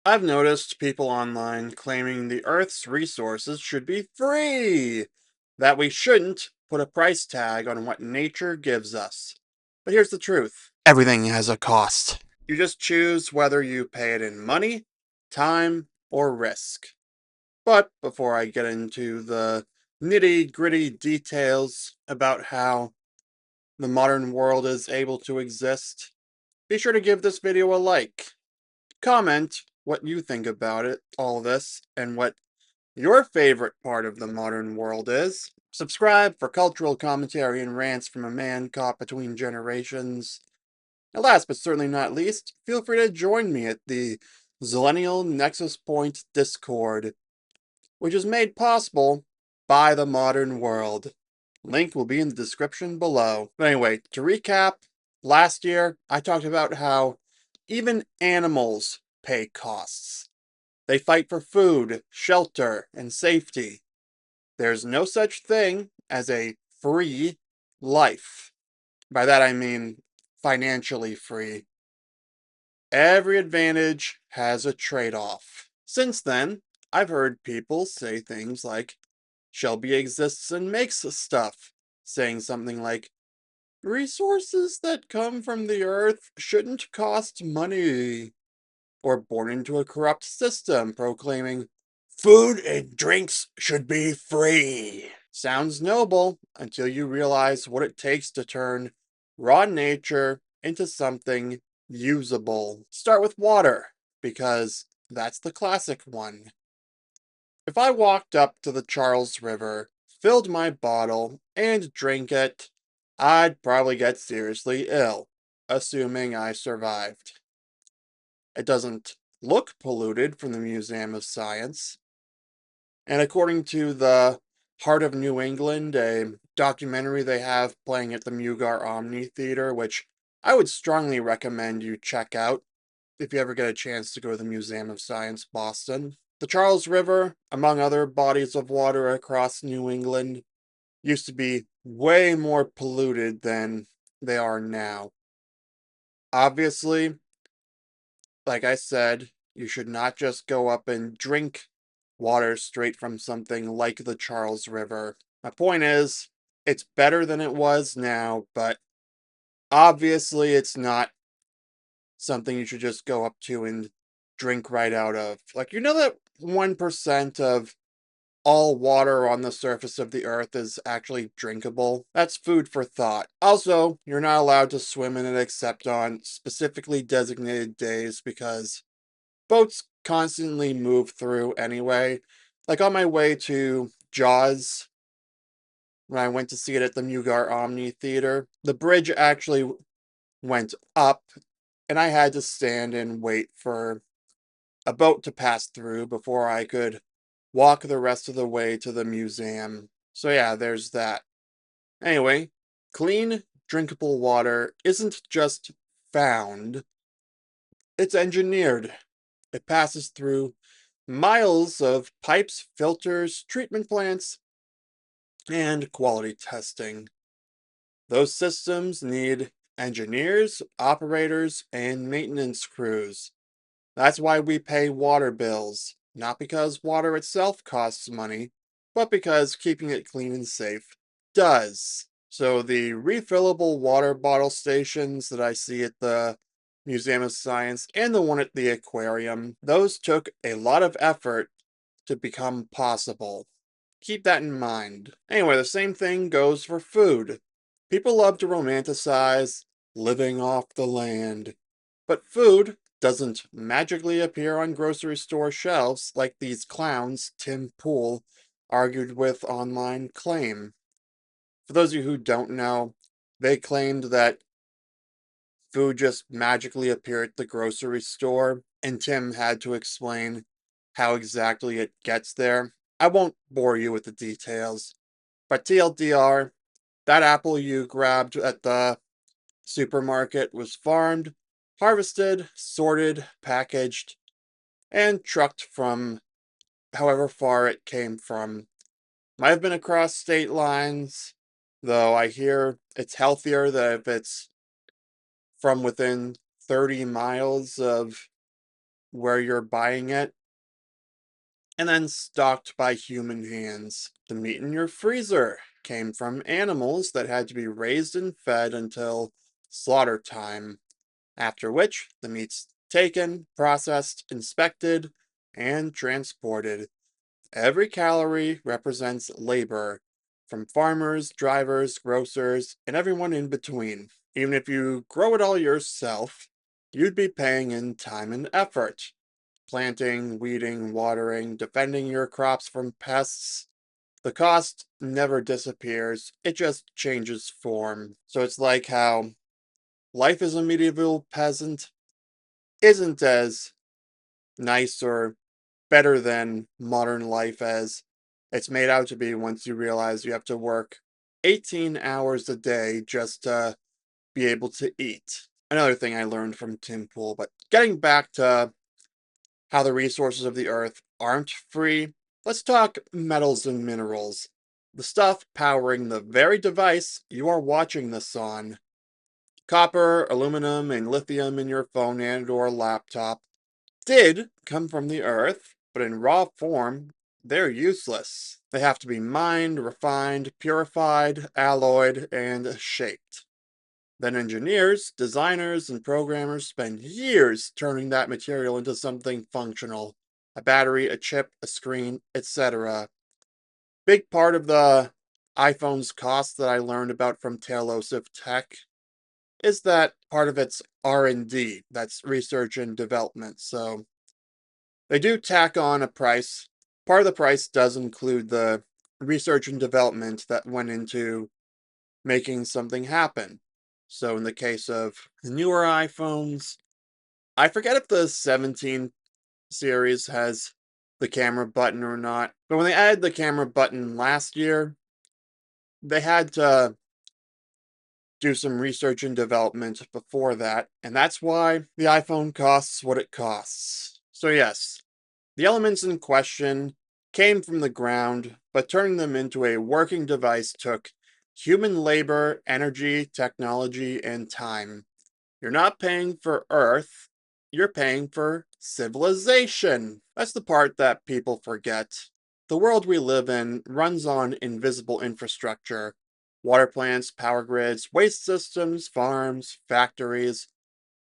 I've noticed people online claiming the Earth's resources should be free, that we shouldn't put a price tag on what nature gives us. But here's the truth: everything has a cost. You just choose whether you pay it in money, time, or risk. But before I get into the nitty gritty details about how the modern world is able to exist, be sure to give this video a like. Comment what you think about all this, and what your favorite part of the modern world is. Subscribe for cultural commentary and rants from a man caught between generations. And last but certainly not least, feel free to join me at the Zillennial Nexus Point Discord, which is made possible by the modern world. Link will be in the description below. But anyway, to recap, last year I talked about how even animals pay costs. They fight for food, shelter, and safety. There's no such thing as a free life. By that I mean financially free. Every advantage has a trade-off. Since then, I've heard people say things like, Shelby exists and makes stuff, saying something like, resources that come from the earth shouldn't cost money, or born into a corrupt system proclaiming, food and drinks should be free. Sounds noble until you realize what it takes to turn raw nature into something usable. Start with water, because that's the classic one. If I walked up to the Charles River, filled my bottle, and drank it, I'd probably get seriously ill, assuming I survived. It doesn't look polluted from the Museum of Science. And according to the Heart of New England, a documentary they have playing at the Mugar Omni Theater, which I would strongly recommend you check out if you ever get a chance to go to the Museum of Science, Boston. The Charles River, among other bodies of water across New England, used to be way more polluted than they are now. Obviously, like I said, you should not just go up and drink water straight from something like the Charles River. My point is, it's better than it was now, but obviously it's not something you should just go up to and drink right out of. Like, you know that 1% of all water on the surface of the earth is actually drinkable? That's food for thought. Also, you're not allowed to swim in it except on specifically designated days because boats constantly move through anyway. Like on my way to Jaws, when I went to see it at the Mugar Omni Theater, the bridge actually went up, and I had to stand and wait for a boat to pass through before I could walk the rest of the way to the museum. So yeah, there's that. Anyway, clean, drinkable water isn't just found, it's engineered. It passes through miles of pipes, filters, treatment plants, and quality testing. Those systems need engineers, operators, and maintenance crews. That's why we pay water bills, not because water itself costs money, but because keeping it clean and safe does. So the refillable water bottle stations that I see at the Museum of Science and the one at the aquarium, those took a lot of effort to become possible. Keep that in mind. Anyway, the same thing goes for food. People love to romanticize living off the land, but food doesn't magically appear on grocery store shelves like these clowns Tim Pool argued with online claim. For those of you who don't know, they claimed that food just magically appeared at the grocery store, and Tim had to explain how exactly it gets there. I won't bore you with the details, but TLDR, that apple you grabbed at the supermarket was farmed, harvested, sorted, packaged, and trucked from however far it came from. Might have been across state lines, though I hear it's healthier that if it's from within 30 miles of where you're buying it, and then stocked by human hands. The meat in your freezer came from animals that had to be raised and fed until slaughter time, after which the meat's taken, processed, inspected, and transported. Every calorie represents labor from farmers, drivers, grocers, and everyone in between. Even if you grow it all yourself, you'd be paying in time and effort. Planting, weeding, watering, defending your crops from pests. The cost never disappears, it just changes form. So it's like how life as a medieval peasant isn't as nice or better than modern life as it's made out to be once you realize you have to work 18 hours a day just to be able to eat. Another thing I learned from Tim Pool, but getting back to how the resources of the earth aren't free, let's talk metals and minerals. The stuff powering the very device you are watching this on. Copper, aluminum, and lithium in your phone and or laptop did come from the earth, but in raw form, they're useless. They have to be mined, refined, purified, alloyed, and shaped. Then engineers, designers, and programmers spend years turning that material into something functional. A battery, a chip, a screen, etc. Big part of the iPhone's cost that I learned about from Talos of Tech is that part of it's R&D, that's research and development. So they do tack on a price. Part of the price does include the research and development that went into making something happen. So in the case of the newer iPhones, I forget if the 17 series has the camera button or not, but when they added the camera button last year, they had to do some research and development before that, and that's why the iPhone costs what it costs. So yes, the elements in question came from the ground, but turning them into a working device took human labor, energy, technology, and time. You're not paying for Earth, you're paying for civilization. That's the part that people forget. The world we live in runs on invisible infrastructure: water plants, power grids, waste systems, farms, factories,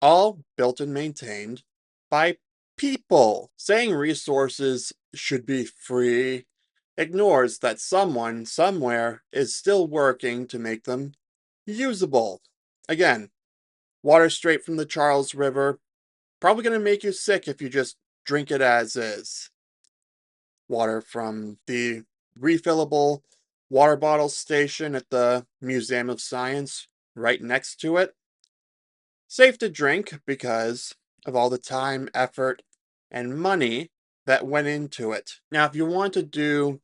all built and maintained by people. Saying resources should be free ignores that someone somewhere is still working to make them usable. Again, water straight from the Charles River, probably going to make you sick if you just drink it as is. Water from the refillable water bottle station at the Museum of Science right next to it. Safe to drink because of all the time, effort, and money that went into it. Now, if you want to do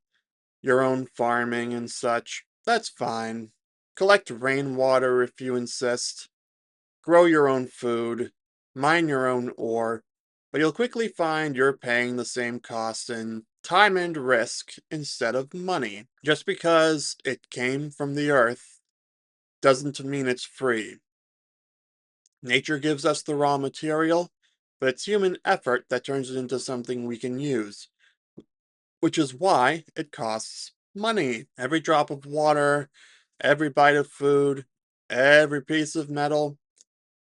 your own farming and such, that's fine. Collect rainwater if you insist. Grow your own food. Mine your own ore. But you'll quickly find you're paying the same cost in time and risk instead of money. Just because it came from the earth doesn't mean it's free. Nature gives us the raw material, but it's human effort that turns it into something we can use, which is why it costs money. Every drop of water, every bite of food, every piece of metal,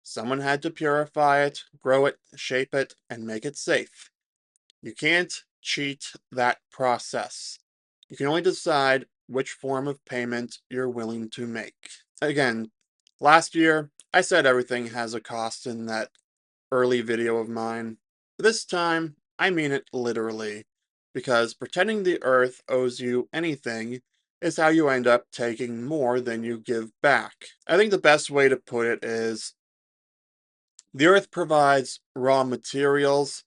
someone had to purify it, grow it, shape it, and make it safe. You can't cheat that process. You can only decide which form of payment you're willing to make. Again, last year, I said everything has a cost in that early video of mine. This time, I mean it literally, because pretending the earth owes you anything is how you end up taking more than you give back. I think the best way to put it is the earth provides raw materials,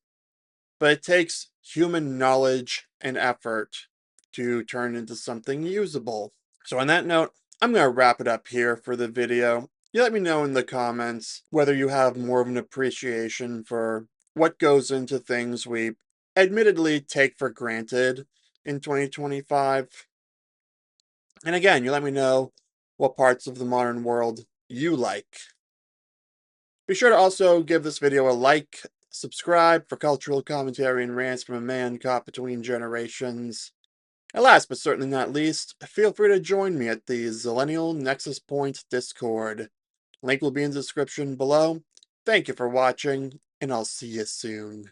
but it takes human knowledge and effort to turn into something usable. So on that note, I'm going to wrap it up here for the video. You let me know in the comments whether you have more of an appreciation for what goes into things we admittedly take for granted in 2025. And again, you let me know what parts of the modern world you like. Be sure to also give this video a like, subscribe for cultural commentary and rants from a man caught between generations. And last but certainly not least, feel free to join me at the Zillennial Nexus Point Discord. Link will be in the description below. Thank you for watching, and I'll see you soon.